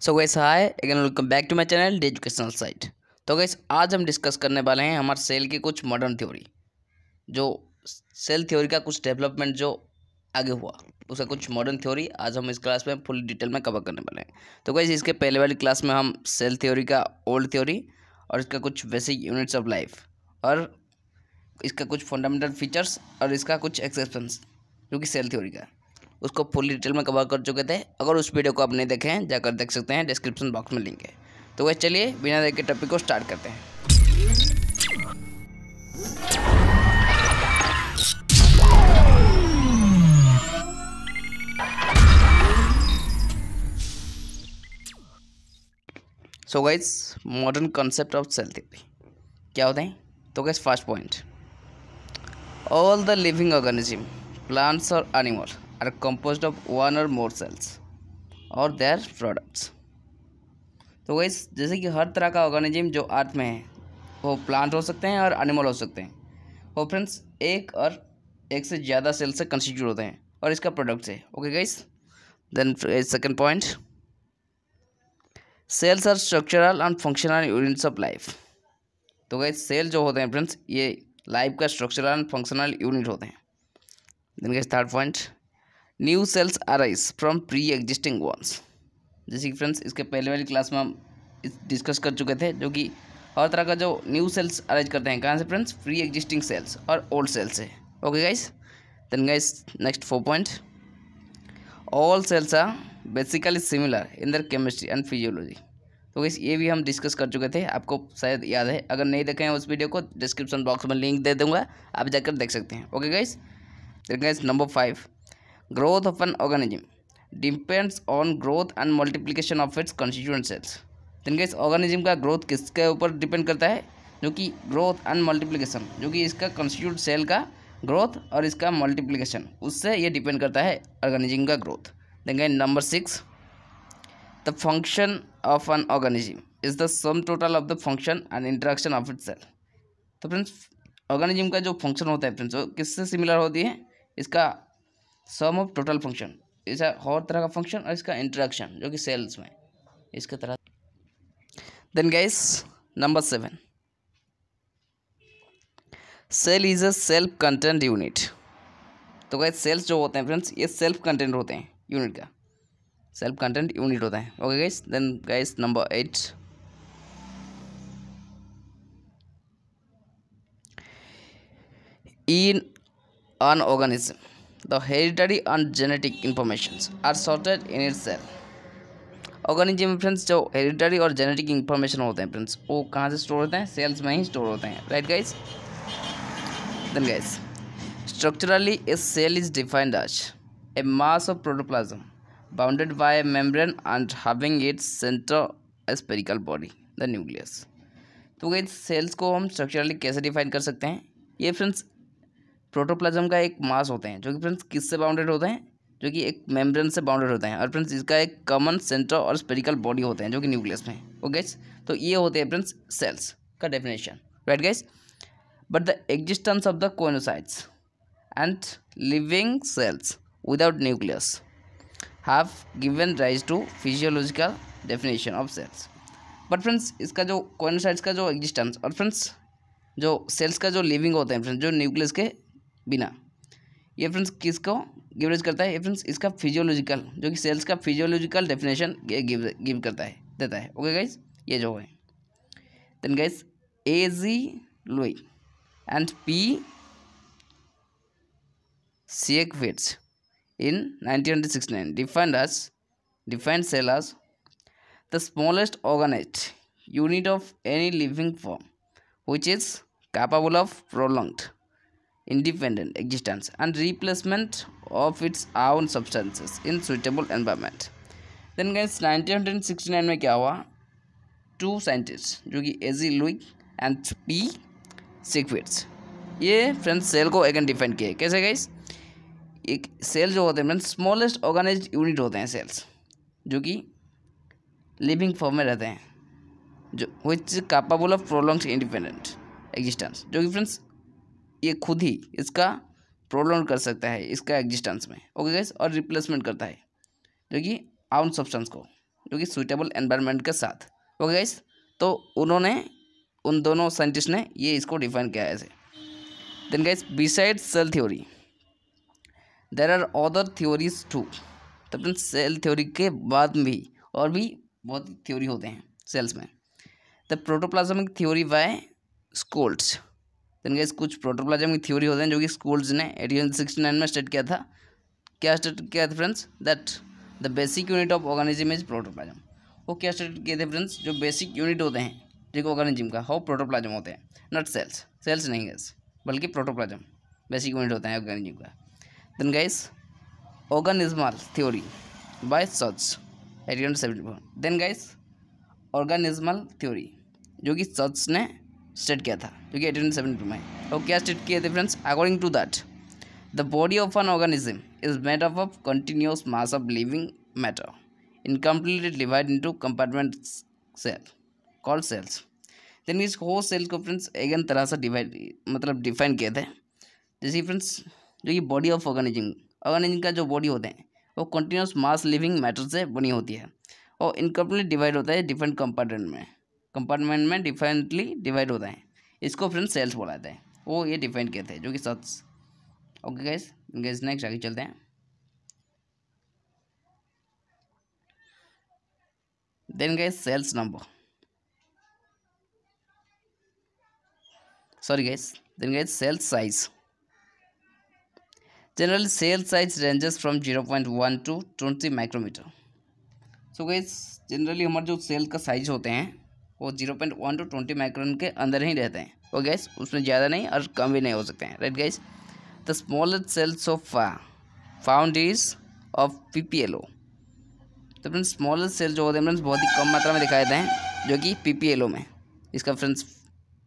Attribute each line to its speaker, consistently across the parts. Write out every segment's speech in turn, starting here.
Speaker 1: So guys hi again welcome back to my channel the educational site. तो guys आज हम discuss करने वाले हैं हमारे सेल की कुछ मॉडर्न थ्योरी, जो सेल थ्योरी का कुछ डेवलपमेंट जो आगे हुआ उसका कुछ मॉडर्न थ्योरी आज हम इस क्लास में फुल डिटेल में कवर करने वाले हैं। तो गाइस इसके पहले वाली क्लास में हम सेल थ्योरी का ओल्ड थ्योरी और इसका कुछ बेसिक यूनिट्स ऑफ लाइफ और इसका कुछ फंडामेंटल फीचर्स और इसका कुछ एक्सेप्शंस जो कि सेल थ्योरी का उसको फुल डिटेल में कवर कर चुके थे। अगर उस वीडियो को आप नहीं देखे हैं जाकर देख सकते हैं, डिस्क्रिप्शन बॉक्स में लिंक है। तो वह चलिए बिना देर के टॉपिक को स्टार्ट करते हैं। So guys modern concept of cell theory क्या होते हैं? तो guys first point, all the living organism plants और animal are composed of one और मोर सेल्स और देयर प्रोडक्ट्स। तो गाइस जैसे कि हर तरह का ऑर्गेनिज्म जो अर्थ में है वो प्लांट हो सकते हैं और एनिमल हो सकते हैं। वो फ्रेंड्स एक से ज़्यादा सेल से कंस्टिट्यूट होते हैं और इसका प्रोडक्ट्स है। Okay guys, then second point, cells are structural and functional units of life. तो गाइस सेल जो होते हैं फ्रेंड्स ये लाइफ का स्ट्रक्चरल एंड फंक्शनल यूनिट होते हैं। Then guys third point, new cells arise from pre existing ones. जैसे कि फ्रेंड्स इसके पहले वाली क्लास में हम डिस्कस कर चुके थे, जो कि हर तरह का जो न्यू सेल्स अराइज करते हैं कहाँ से फ्रेंड्स? प्री एग्जिस्टिंग सेल्स और ओल्ड सेल्स से। Okay guys, then guys next 4 point, all cells are basically similar in their chemistry and physiology. तो गाइस ये भी हम डिस्कस कर चुके थे, आपको शायद याद है। अगर नहीं देखे हैं उस वीडियो को डिस्क्रिप्शन बॉक्स में लिंक दे दूंगा, आप जाकर देख सकते हैं। Okay guys, then guys number 5, growth of an organism depends on growth and multiplication of its constituent cells। then guys organism का ग्रोथ किसके ऊपर डिपेंड करता है? जो कि ग्रोथ एंड मल्टीप्लिकेशन, जो कि इसका कंस्टिट्यूट सेल का ग्रोथ और इसका मल्टीप्लिकेशन, उससे ये डिपेंड करता है ऑर्गेनिज्म का growth. then guys number 6, the function of an organism is the sum total of the function and interaction of it cell. तो फ्रेंड्स ऑर्गेनिज्म का जो फंक्शन होता है फ्रेंड्स वो किससे सिमिलर होती है? इसका सम ऑफ टोटल फंक्शन, ऐसा हर तरह का फंक्शन और इसका इंटरेक्शन जो कि सेल्स में इसके तरह। Then guys number 7, cell is a self content unit. तो गाइस सेल्स जो होते हैं फ्रेंड्स ये सेल्फ कंटेंट होते हैं, यूनिट का सेल्फ कंटेंट यूनिट होता है। Okay guys, then guys number 8, in an organism the hereditary and genetic informations are sorted in its cell। Organism में फ्रेंड्स जो हेरिडिटरी और जेनेटिक इंफॉर्मेशन होते हैं फ्रेंड्स वो कहाँ से स्टोर होते हैं? सेल्स में ही स्टोर होते हैं, right guys. Then guys structurally a cell is defined as a mass of protoplasm bounded by a membrane and having its centre a spherical body the nucleus. तो guys cells को हम structurally कैसे define कर सकते हैं? ये friends protoplasm का एक मास होते हैं जो कि फ्रेंड्स किससे बाउंडेड होते हैं? जो कि एक मेम्ब्रेन से बाउंडेड होते हैं और फ्रेंड्स इसका एक कॉमन सेंटर और स्फेरिकल बॉडी होते हैं जो कि न्यूक्लियस में। ओके गाइस, तो ये होते हैं फ्रेंड्स सेल्स का definition, right guys. But the existence of the coenocytes and living cells without nucleus have given rise to physiological definition of cells. बट फ्रेंड्स इसका जो कोइनोसाइट्स का जो एग्जिस्टेंस और फ्रेंड्स जो सेल्स का जो लिविंग होते हैं फ्रेंड्स जो न्यूक्लियस के बिना, ये फ्रेंड्स किसको गिवरेज करता है? ये फ्रेंड्स इसका फिजियोलॉजिकल, जो कि सेल्स का फिजियोलॉजिकल डेफिनेशन गिव करता है, देता है। ओके गाइस, ये जो है। Then guys A.G. Loewy and P. Siegfried in 1969 defined cell as the smallest organized unit of any living form which is capable of prolonged independent existence and replacement of its own substances in suitable environment। then guys 1969 में क्या हुआ? 2 scientist जो कि A.G. Loewy and P. Siegfried, ये friends cell को again define किए। कैसे guys? एक सेल जो होते हैं फ्रेंड्स स्मॉलेस्ट ऑर्गेनाइज्ड यूनिट होते हैं सेल्स जो कि लिविंग फॉर्म में रहते हैं, जो which is capable of prolonged independent existence, जो कि फ्रेंड्स ये खुद ही इसका प्रोलॉन्ग कर सकता है इसका एग्जिस्टेंस में। ओके गाइस, और रिप्लेसमेंट करता है जो कि आउन सब्सटेंस को, जो कि सूटेबल एनवायरनमेंट के साथ। ओके गाइस, तो उन्होंने उन दोनों साइंटिस्ट ने ये इसको डिफाइन किया है ऐसे। Then guys beside cell theory there are other theories too. तो फ्रेंड्स सेल थ्योरी के बाद भी और भी बहुत थ्योरी होते हैं सेल्स में। The protoplasmic theory by Schultze. Then guys कुछ प्रोटोप्लाज्मिक थ्योरी होते हैं जो कि स्कोल्ट्स ने 1869 में स्टेट किया था। क्या स्टेट किया था friends? That the basic unit of organism is protoplasm. वो क्या स्टेट किए थे फ्रेंड्स? जो बेसिक यूनिट होते हैं ठीक ऑर्गेनिज्म का वो प्रोटोप्लाज्म होते हैं, नॉट सेल्स। सेल्स नहीं गैस, बल्कि प्रोटोप्लाज्म बेसिक यूनिट होता है ऑर्गेनिज्म का। Then guys organismal theory by Sachs 1874। Then guys organismal theory जो कि सच ने स्टेट किया था, जो कि 1872 में। और क्या स्टेट किए थे friends? According to that the body of an organism is made up of continuous mass of living matter incompletely divide into compartment cell called cells. Then इस हो सेल को फ्रेंड्स अगेन तरह से डिफाइन किए थे। जैसे फ्रेंड्स जो ये बॉडी ऑफ ऑर्गेनिज्म का जो बॉडी होते हैं वो कंटिन्यूअस मास लिविंग मैटर से बनी होती है और इनकम्प्लीट डिवाइड होता है डिफरेंट कंपार्टमेंट में डिफरेंटली डिवाइड होता है। इसको फ्रेंड्स सेल्स बोला जाता है। वो ये डिफाइन किए थे जो कि सच। ओके गाइस नेक्स्ट आगे चलते हैं। Then guys cells number then guys cell size. Generally cell size ranges from 0.1 to 20 micrometer. So guys generally हमारे जो सेल का साइज होते हैं वो 0.1 to 20 माइक्रोन के अंदर ही रहते हैं। ओके गाइस उसमें ज़्यादा नहीं और कम भी नहीं हो सकते हैं, right guys. The smallest cells of found is of PPLO। तो फ्रेंड्स स्मॉलेस्ट सेल जो होते हैं फ्रेंड्स बहुत ही कम मात्रा में दिखाए जाते हैं जो कि PPLO में। इसका फ्रेंड्स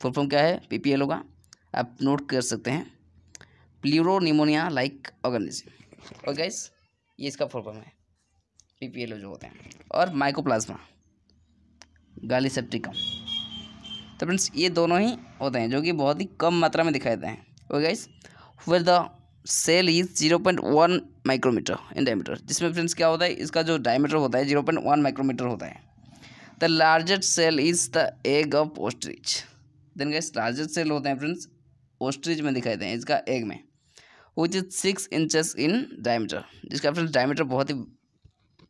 Speaker 1: फुल फॉर्म क्या है PPLO का? आप नोट कर सकते हैं, pleuropneumonia like organism. Okay guys ये इसका फुल फॉर्म है PPLO जो होते हैं। और माइकोप्लाज्मा गैलीसेप्टिकम। तो फ्रेंड्स ये दोनों ही होते हैं जो कि बहुत ही कम मात्रा में दिखाई देते हैं। Okay guys where the cell is 0.1 micrometre in diameter, जिसमें फ्रेंड्स क्या होता है इसका जो डायमीटर होता है 0.1 माइक्रोमीटर होता है। The largest cell is the egg of ostrich. Then guys largest cell होते हैं फ्रेंड्स ओस्ट्रिच में दिखाई देते हैं इसका एग में, which is 6 inches in diameter, जिसका फ्रेंड्स डायमीटर बहुत ही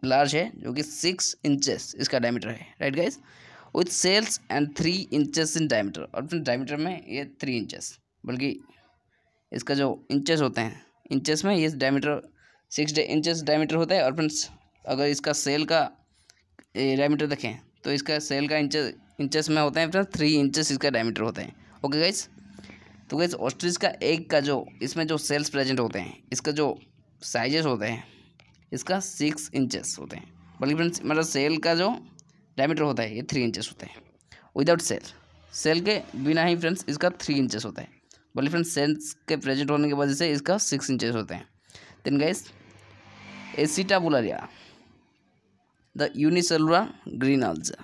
Speaker 1: लार्ज है जो कि 6 इंचेस इसका डायमीटर है, right guys. With cells and 3 inches in diameter, और फिर डायमीटर में ये 3 इंचेस, बल्कि इसका जो इंचेस होते हैं इंचेस में ये डायमीटर 6 इंचेस डायमीटर होता है। और फ्रेंड्स अगर इसका सेल का डायमीटर देखें तो इसका सेल का इंचेस में होते हैं फ्रेंड्स 3 इंचेस इसका डायमीटर होता है। ओके गाइस तो गाइस ऑस्ट्रिच का एग का जो इसमें जो सेल्स प्रेजेंट होते हैं इसका जो साइजेस होते हैं इसका 6 इंचेस होते हैं, बल्कि फ्रेंड्स मतलब सेल का जो डायमीटर होता है ये 3 इंचेस होता है। विदाउट सेल के बिना ही फ्रेंड्स इसका 3 इंचेस होता है, बल्कि फ्रेंड्स सेल्स के प्रेजेंट होने की वजह से इसका 6 इंचेस होते हैं। Then guys Acetabularia the unicellular green alga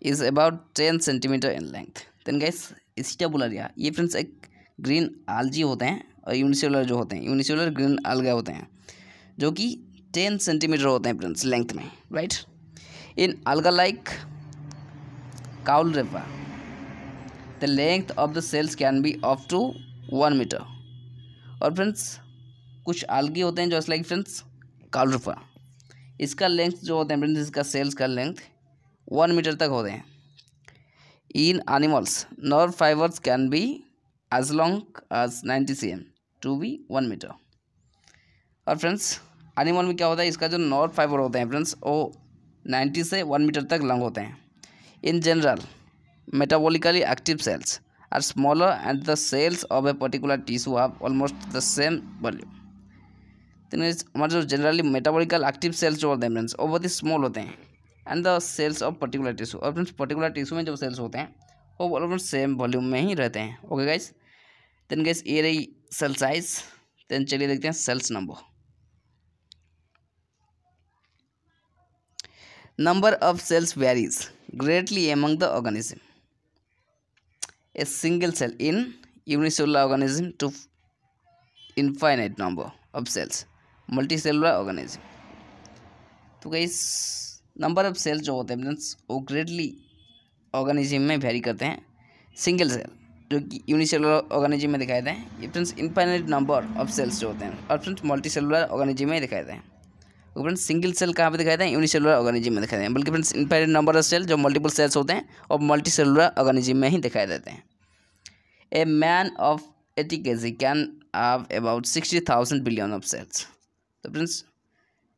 Speaker 1: is about 10 centimetre in length. Then guys Acetabularia ये फ्रेंड्स एक ग्रीन algae होते हैं और यूनिसेलुलर जो होते हैं यूनिसेलुलर ग्रीन alga होते हैं जो कि 10 सेंटीमीटर होते हैं फ्रेंड्स लेंथ में, right. In alga like Caulerpa the length of the cells can be up to 1 metre. और फ्रेंड्स कुछ algae होते हैं जस्ट लाइक फ्रेंड्स काउलरेपा, इसका लेंथ जो होता है फ्रेंड्स इसका सेल्स का लेंथ 1 मीटर तक होते हैं। In animals nerve fibres can be as long as 90 cm to be 1 metre. और फ्रेंड्स एनिमल में क्या होता है इसका जो नर्व फाइबर होते हैं फ्रेंड्स वो 90 से 1 मीटर तक लॉन्ग होते हैं। In general metabolically active cells are smaller and the cells of a particular tissue have almost the same volume. हमारे जो जनरली मेटाबॉलिकल एक्टिव सेल्स जो होते हैं फ्रेंड्स वो बहुत ही स्मॉल होते हैं and the cells of particular tissue, और फ्रेंड्स पर्टिकुलर टिश्यू में जो सेल्स होते हैं वो ऑलमोस्ट सेम वॉल्यूम में ही रहते हैं। ओके गाइस देन गाइस ये रही सेल साइज। देन चलिए देखते हैं cells number of cells varies greatly among the organism. A single cell in unicellular organism to infinite number of cells multicellular organism। तो guys number of cells जो होते हैं friends वो ग्रेटली ऑर्गेनिज्म में very करते हैं। सिंगल सेल जो कि यूनिसेलुलर ऑर्गेनिज्म में दिखाए जाते हैं, ये friends infinite number of cells जो होते हैं, और फ्रेंड्स मल्टी सेलुलर ऑर्गेनिज्म में दिखाए जाते हैं। तो फ्रेंड्स सिंगल सेल कहाँ पे दिखाए जाते हैं? यूनिसेलुलर ऑर्गेनिज्म में दिखाए जाते हैं, बल्कि friends infinite number of cell जो मल्टीपल सेल्स होते हैं और मल्टी सेलुलर ऑर्गेनिज्म में ही दिखाए जाते हैं। A man of 80 kg can have about 60,000 billion of cells. तो फ्रेंड्स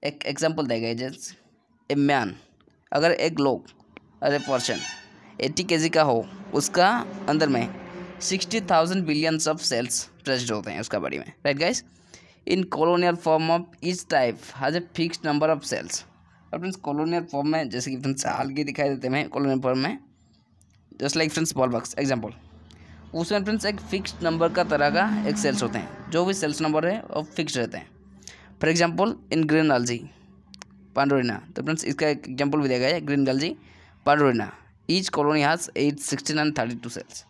Speaker 1: एक एग्जांपल देगा जैसे ए मैन, अगर एक लोग अरे पर्सन 80 kg का हो, उसका अंदर में 60,000 बिलियंस ऑफ सेल्स प्रेजेंट होते हैं उसका बॉडी में, right guys. In colonial form of each type has a fixed number of cells. और फ्रेंड्स कॉलोनियल फॉर्म में जैसे कि फ्रेंड्स आगे दिखाई देते हैं कॉलोनियल फॉर्म में, just like friends ball box example, उसमें फ्रेंड्स एक फिक्स्ड नंबर का तरह का एक सेल्स होते हैं, जो भी सेल्स नंबर है वो फिक्स रहते हैं। For example in green algae Pandorina, तो फ्रेंड्स इसका एक एग्जाम्पल भी दिया गया है, green algae Pandorina, each colony has 8, 16 and 32 cells.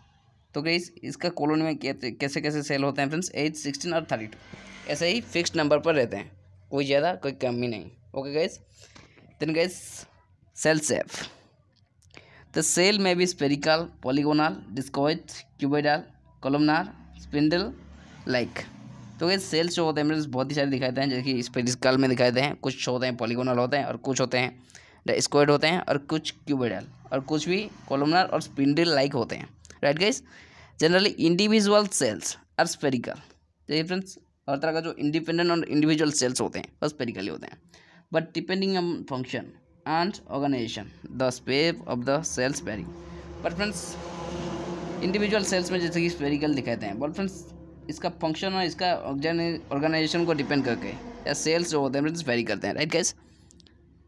Speaker 1: तो गाइस इसका कॉलोनी में कैसे कैसे सेल होते हैं फ्रेंड्स? 8, 16 और 32 ऐसे ही फिक्स्ड नंबर पर रहते हैं, कोई ज़्यादा कोई कम ही नहीं। Okay guys, then guys cell shape, the cell may be spherical, polygonal, discoid, cuboidal, columnar, spindle like. तो गाइस सेल्स जो होते हैं फ्रेंड्स बहुत ही सारे दिखाते हैं, जैसे कि स्पेरिकल में दिखाते हैं, कुछ होते हैं पॉलीगोनल होते हैं, और कुछ होते हैं डिस्कॉइड होते हैं, और कुछ क्यूबॉइडल, और कुछ भी कॉलमनार और स्पिंडल लाइक होते हैं, right guys. Generally individual cells are spherical, देखिए फ्रेंड्स हर तरह का जो इंडिपेंडेंट और इंडिविजुअल सेल्स होते हैं वो स्पेरिकल होते हैं, but depending on function and organization the shape of the cells vary. But friends individual cells में जैसे कि स्पेरिकल दिखाते हैं, बट फ्रेंड्स इसका फंक्शन और इसका ऑर्गेनाइजेशन को डिपेंड करके या सेल्स जो होते हैं फ्रेंड्स वेरी करते हैं, right guys.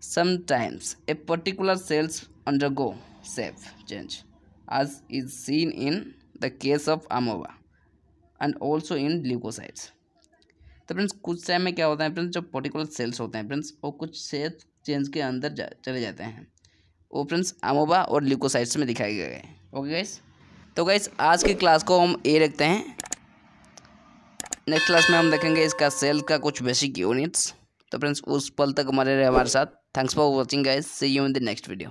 Speaker 1: Sometimes a particular sales undergo shape change as is seen in the case of amoeba and also in leukocytes। तो फ्रेंड्स कुछ टाइम में क्या होता है फ्रेंड्स, जो पर्टिकुलर सेल्स होते हैं फ्रेंड्स वो कुछ शेप चेंज के अंदर चले जाते हैं, वो फ्रेंड्स अमोबा और ल्यूकोसाइट्स में दिखाए गए हैं। ओके गाइस, तो गाइस आज की क्लास को हम ये रखते हैं, नेक्स्ट क्लास में हम देखेंगे इसका सेल का कुछ बेसिक यूनिट्स। तो फ्रेंड्स उस पल तक हमारे रहे हमारे साथ। Thanks for watching guys, see you in the next video.